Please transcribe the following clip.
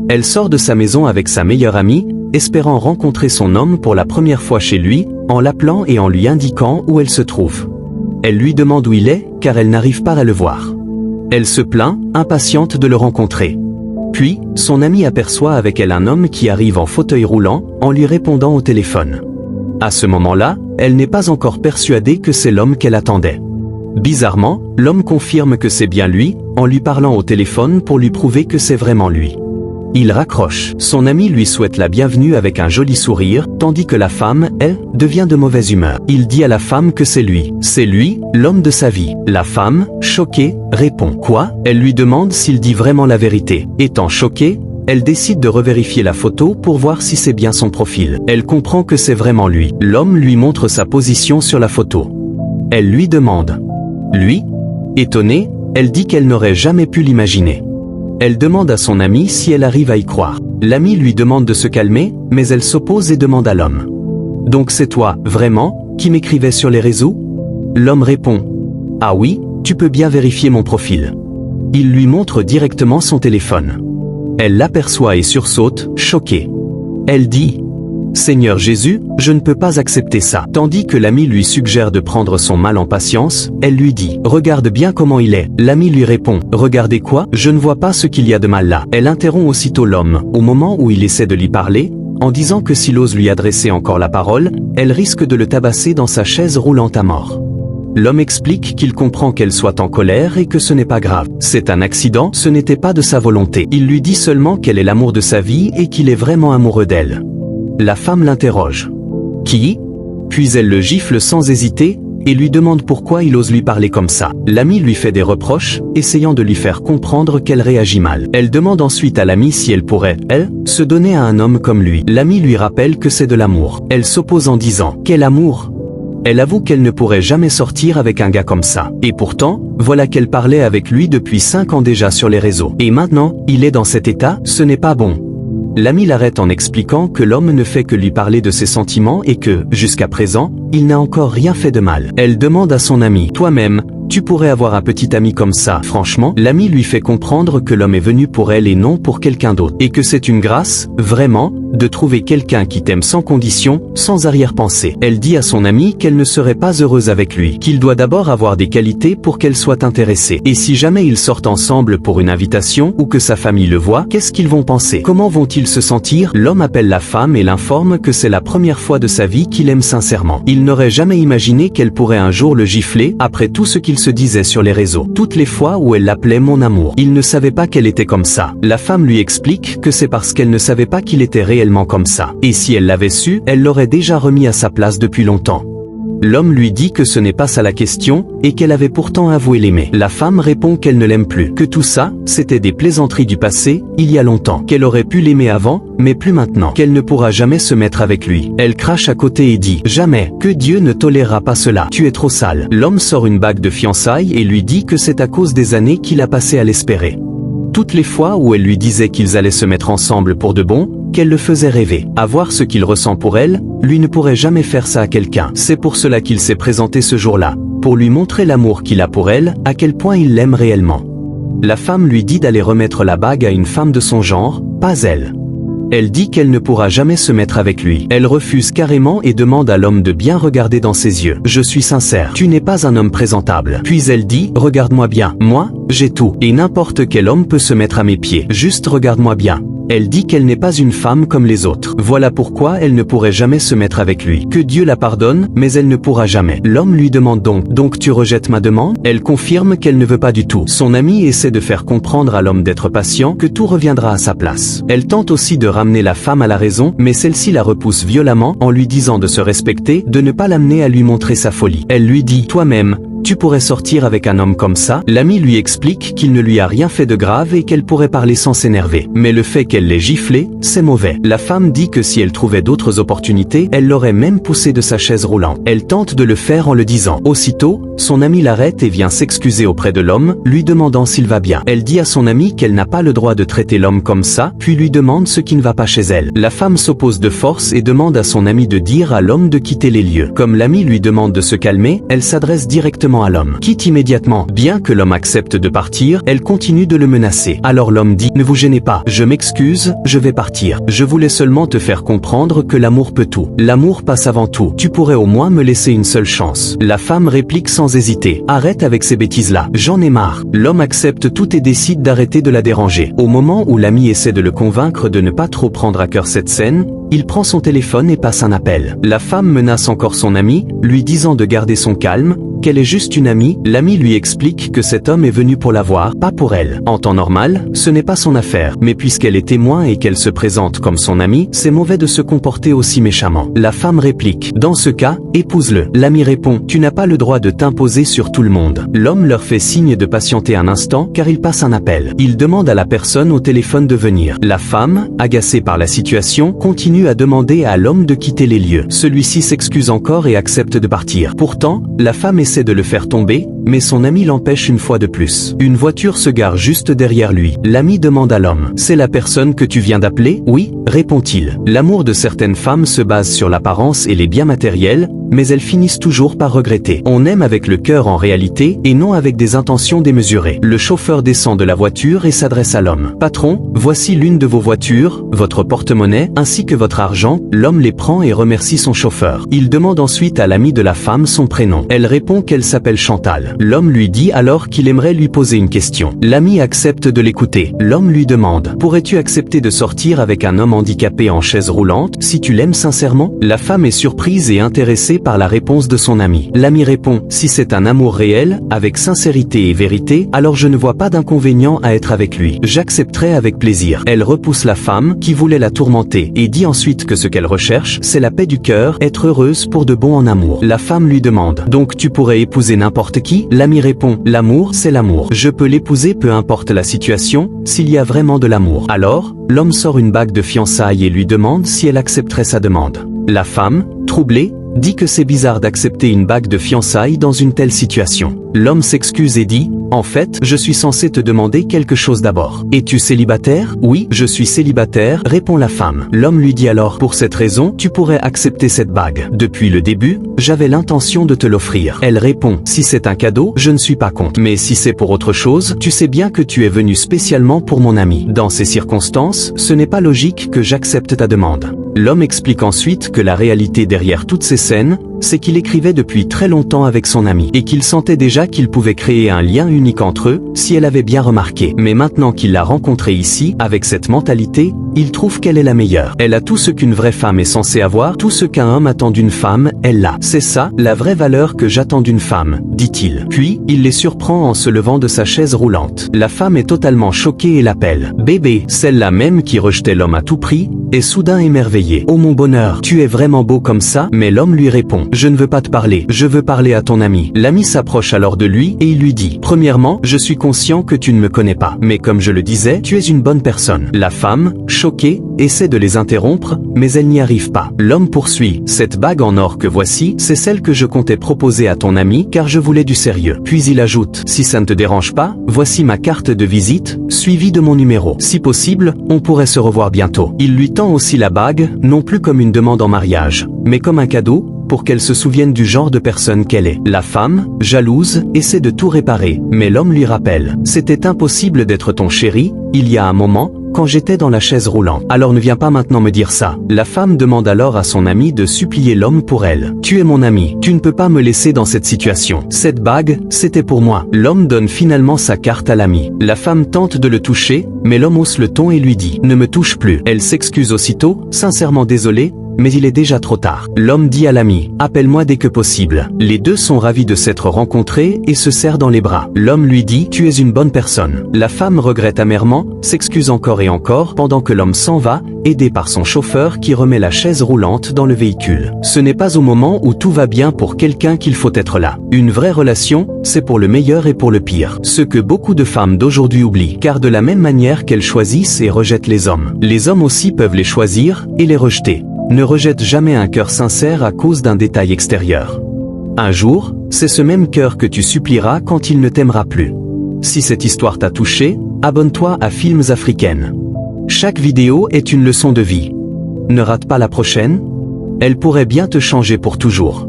Elle sort de sa maison avec sa meilleure amie, espérant rencontrer son homme pour la première fois chez lui, en l'appelant et en lui indiquant où elle se trouve. Elle lui demande où il est, car elle n'arrive pas à le voir. Elle se plaint, impatiente de le rencontrer. Puis, son amie aperçoit avec elle un homme qui arrive en fauteuil roulant, en lui répondant au téléphone. À ce moment-là, elle n'est pas encore persuadée que c'est l'homme qu'elle attendait. Bizarrement, l'homme confirme que c'est bien lui, en lui parlant au téléphone pour lui prouver que c'est vraiment lui. Il raccroche. Son ami lui souhaite la bienvenue avec un joli sourire, tandis que la femme, elle, devient de mauvaise humeur. Il dit à la femme que c'est lui. C'est lui, l'homme de sa vie. La femme, choquée, répond. Quoi? Elle lui demande s'il dit vraiment la vérité. Étant choquée, elle décide de revérifier la photo pour voir si c'est bien son profil. Elle comprend que c'est vraiment lui. L'homme lui montre sa position sur la photo. Elle lui demande. Lui? Étonnée, elle dit qu'elle n'aurait jamais pu l'imaginer. Elle demande à son amie si elle arrive à y croire. L'amie lui demande de se calmer, mais elle s'oppose et demande à l'homme. Donc c'est toi, vraiment, qui m'écrivais sur les réseaux? L'homme répond. Ah oui, tu peux bien vérifier mon profil. Il lui montre directement son téléphone. Elle l'aperçoit et sursaute, choquée. Elle dit. Seigneur Jésus, je ne peux pas accepter ça. Tandis que l'ami lui suggère de prendre son mal en patience, elle lui dit « Regarde bien comment il est ». L'ami lui répond « Regardez quoi? Je ne vois pas ce qu'il y a de mal là ». Elle interrompt aussitôt l'homme, au moment où il essaie de lui parler, en disant que s'il ose lui adresser encore la parole, elle risque de le tabasser dans sa chaise roulante à mort. L'homme explique qu'il comprend qu'elle soit en colère et que ce n'est pas grave. C'est un accident, ce n'était pas de sa volonté. Il lui dit seulement qu'elle est l'amour de sa vie et qu'il est vraiment amoureux d'elle. La femme l'interroge. Qui? Puis elle le gifle sans hésiter, et lui demande pourquoi il ose lui parler comme ça. L'ami lui fait des reproches, essayant de lui faire comprendre qu'elle réagit mal. Elle demande ensuite à l'ami si elle pourrait, elle, se donner à un homme comme lui. L'ami lui rappelle que c'est de l'amour. Elle s'oppose en disant « Quel amour ?» Elle avoue qu'elle ne pourrait jamais sortir avec un gars comme ça. Et pourtant, voilà qu'elle parlait avec lui depuis 5 ans déjà sur les réseaux. Et maintenant, il est dans cet état, ce n'est pas bon. L'ami l'arrête en expliquant que l'homme ne fait que lui parler de ses sentiments et que, jusqu'à présent, il n'a encore rien fait de mal. Elle demande à son ami, toi-même, tu pourrais avoir un petit ami comme ça. Franchement, l'ami lui fait comprendre que l'homme est venu pour elle et non pour quelqu'un d'autre. Et que c'est une grâce, vraiment, de trouver quelqu'un qui t'aime sans condition, sans arrière-pensée. Elle dit à son ami qu'elle ne serait pas heureuse avec lui, qu'il doit d'abord avoir des qualités pour qu'elle soit intéressée. Et si jamais ils sortent ensemble pour une invitation ou que sa famille le voit, qu'est-ce qu'ils vont penser? Comment vont-ils se sentir? L'homme appelle la femme et l'informe que c'est la première fois de sa vie qu'il aime sincèrement. Il n'aurait jamais imaginé qu'elle pourrait un jour le gifler après tout ce qu'il se disait sur les réseaux. Toutes les fois où elle l'appelait mon amour. Il ne savait pas qu'elle était comme ça. La femme lui explique que c'est parce qu'elle ne savait pas qu'il était réellement comme ça. Et si elle l'avait su, elle l'aurait déjà remis à sa place depuis longtemps. L'homme lui dit que ce n'est pas ça la question, et qu'elle avait pourtant avoué l'aimer. La femme répond qu'elle ne l'aime plus, que tout ça, c'était des plaisanteries du passé, il y a longtemps, qu'elle aurait pu l'aimer avant, mais plus maintenant, qu'elle ne pourra jamais se mettre avec lui. Elle crache à côté et dit « Jamais, que Dieu ne tolérera pas cela, tu es trop sale ». L'homme sort une bague de fiançailles et lui dit que c'est à cause des années qu'il a passées à l'espérer. Toutes les fois où elle lui disait qu'ils allaient se mettre ensemble pour de bon, qu'elle le faisait rêver. À voir ce qu'il ressent pour elle, lui ne pourrait jamais faire ça à quelqu'un. C'est pour cela qu'il s'est présenté ce jour-là, pour lui montrer l'amour qu'il a pour elle, à quel point il l'aime réellement. La femme lui dit d'aller remettre la bague à une femme de son genre, pas elle. Elle dit qu'elle ne pourra jamais se mettre avec lui. Elle refuse carrément et demande à l'homme de bien regarder dans ses yeux. « Je suis sincère, tu n'es pas un homme présentable. » Puis elle dit « Regarde-moi bien, moi, j'ai tout, et n'importe quel homme peut se mettre à mes pieds. Juste regarde-moi bien. » Elle dit qu'elle n'est pas une femme comme les autres. Voilà pourquoi elle ne pourrait jamais se mettre avec lui. Que Dieu la pardonne, mais elle ne pourra jamais. L'homme lui demande donc tu rejettes ma demande? Elle confirme qu'elle ne veut pas du tout. Son ami essaie de faire comprendre à l'homme d'être patient, que tout reviendra à sa place. Elle tente aussi de ramener la femme à la raison, mais celle-ci la repousse violemment en lui disant de se respecter, de ne pas l'amener à lui montrer sa folie. Elle lui dit toi-même, tu pourrais sortir avec un homme comme ça? L'ami lui explique qu'il ne lui a rien fait de grave et qu'elle pourrait parler sans s'énerver. Mais le fait qu'elle l'ait giflé, c'est mauvais. La femme dit que si elle trouvait d'autres opportunités, elle l'aurait même poussé de sa chaise roulante. Elle tente de le faire en le disant. Aussitôt, son ami l'arrête et vient s'excuser auprès de l'homme, lui demandant s'il va bien. Elle dit à son ami qu'elle n'a pas le droit de traiter l'homme comme ça, puis lui demande ce qui ne va pas chez elle. La femme s'oppose de force et demande à son ami de dire à l'homme de quitter les lieux. Comme l'ami lui demande de se calmer, elle s'adresse directement directement à l'homme. Quitte immédiatement. Bien que l'homme accepte de partir, elle continue de le menacer. Alors l'homme dit, ne vous gênez pas, je m'excuse, je vais partir. Je voulais seulement te faire comprendre que l'amour peut tout. L'amour passe avant tout. Tu pourrais au moins me laisser une seule chance. La femme réplique sans hésiter, arrête avec ces bêtises-là, j'en ai marre. L'homme accepte tout et décide d'arrêter de la déranger. Au moment où l'ami essaie de le convaincre de ne pas trop prendre à cœur cette scène, il prend son téléphone et passe un appel. La femme menace encore son ami, lui disant de garder son calme, qu'elle est juste une amie. L'ami lui explique que cet homme est venu pour la voir, pas pour elle. En temps normal, ce n'est pas son affaire. Mais puisqu'elle est témoin et qu'elle se présente comme son amie, c'est mauvais de se comporter aussi méchamment. La femme réplique, dans ce cas, épouse-le. L'ami répond, tu n'as pas le droit de t'imposer sur tout le monde. L'homme leur fait signe de patienter un instant car il passe un appel. Il demande à la personne au téléphone de venir. La femme, agacée par la situation, continue à demander à l'homme de quitter les lieux. Celui-ci s'excuse encore et accepte de partir. Pourtant, la femme essaie de le faire tomber, mais son ami l'empêche une fois de plus. Une voiture se gare juste derrière lui. L'ami demande à l'homme, c'est la personne que tu viens d'appeler? Oui, répond-il. L'amour de certaines femmes se base sur l'apparence et les biens matériels, mais elles finissent toujours par regretter. On aime avec le cœur en réalité, et non avec des intentions démesurées. Le chauffeur descend de la voiture et s'adresse à l'homme. Patron, voici l'une de vos voitures, votre porte-monnaie, ainsi que votre argent. L'homme les prend et remercie son chauffeur. Il demande ensuite à l'ami de la femme son prénom. Elle répond qu'elle s'appelle Chantal. L'homme lui dit alors qu'il aimerait lui poser une question. L'ami accepte de l'écouter. L'homme lui demande, pourrais-tu accepter de sortir avec un homme handicapé en chaise roulante, si tu l'aimes sincèrement? La femme est surprise et intéressée par la réponse de son ami. L'ami répond, si c'est un amour réel, avec sincérité et vérité, alors je ne vois pas d'inconvénient à être avec lui. J'accepterai avec plaisir. Elle repousse la femme, qui voulait la tourmenter, et dit ensuite que ce qu'elle recherche, c'est la paix du cœur, être heureuse pour de bon en amour. La femme lui demande, donc tu pourrais épouser n'importe qui? L'ami répond, l'amour, c'est l'amour. Je peux l'épouser peu importe la situation, s'il y a vraiment de l'amour. Alors, l'homme sort une bague de fiançailles et lui demande si elle accepterait sa demande. La femme, troublée, dit que c'est bizarre d'accepter une bague de fiançailles dans une telle situation. L'homme s'excuse et dit, en fait, je suis censé te demander quelque chose d'abord. Es-tu célibataire? Oui, je suis célibataire, répond la femme. L'homme lui dit alors, pour cette raison, tu pourrais accepter cette bague. Depuis le début, j'avais l'intention de te l'offrir. Elle répond, si c'est un cadeau, je ne suis pas contre. Mais si c'est pour autre chose, tu sais bien que tu es venu spécialement pour mon ami. Dans ces circonstances, ce n'est pas logique que j'accepte ta demande. L'homme explique ensuite que la réalité derrière toutes ces scènes, c'est qu'il écrivait depuis très longtemps avec son ami, et qu'il sentait déjà qu'il pouvait créer un lien unique entre eux, si elle avait bien remarqué. Mais maintenant qu'il l'a rencontrée ici, avec cette mentalité, il trouve qu'elle est la meilleure. Elle a tout ce qu'une vraie femme est censée avoir, tout ce qu'un homme attend d'une femme, elle l'a. C'est ça, la vraie valeur que j'attends d'une femme, dit-il. Puis, il les surprend en se levant de sa chaise roulante. La femme est totalement choquée et l'appelle. Bébé, celle-là même qui rejetait l'homme à tout prix, est soudain émerveillée. Oh mon bonheur, tu es vraiment beau comme ça, mais l'homme lui répond. Je ne veux pas te parler, je veux parler à ton ami. L'ami s'approche alors de lui et il lui dit, premièrement, je suis conscient que tu ne me connais pas, mais comme je le disais, tu es une bonne personne. La femme, choquée, essaie de les interrompre, mais elle n'y arrive pas. L'homme poursuit, cette bague en or que voici, c'est celle que je comptais proposer à ton ami car je voulais du sérieux. Puis il ajoute, si ça ne te dérange pas, voici ma carte de visite, suivie de mon numéro. Si possible, on pourrait se revoir bientôt. Il lui tend aussi la bague, non plus comme une demande en mariage, mais comme un cadeau, pour qu'elle se souvienne du genre de personne qu'elle est. La femme, jalouse, essaie de tout réparer, mais l'homme lui rappelle, c'était impossible d'être ton chéri, il y a un moment, quand j'étais dans la chaise roulante. Alors ne viens pas maintenant me dire ça. La femme demande alors à son ami de supplier l'homme pour elle. Tu es mon ami, tu ne peux pas me laisser dans cette situation. Cette bague, c'était pour moi. L'homme donne finalement sa carte à l'ami. La femme tente de le toucher, mais l'homme hausse le ton et lui dit, ne me touche plus. Elle s'excuse aussitôt, sincèrement désolée, mais il est déjà trop tard. L'homme dit à l'ami, appelle-moi dès que possible. Les deux sont ravis de s'être rencontrés et se serrent dans les bras. L'homme lui dit, tu es une bonne personne. La femme regrette amèrement, s'excuse encore et encore pendant que l'homme s'en va, aidé par son chauffeur qui remet la chaise roulante dans le véhicule. Ce n'est pas au moment où tout va bien pour quelqu'un qu'il faut être là. Une vraie relation, c'est pour le meilleur et pour le pire. Ce que beaucoup de femmes d'aujourd'hui oublient, car de la même manière qu'elles choisissent et rejettent les hommes aussi peuvent les choisir et les rejeter. Ne rejette jamais un cœur sincère à cause d'un détail extérieur. Un jour, c'est ce même cœur que tu supplieras quand il ne t'aimera plus. Si cette histoire t'a touché, abonne-toi à Films Africaines. Chaque vidéo est une leçon de vie. Ne rate pas la prochaine, elle pourrait bien te changer pour toujours.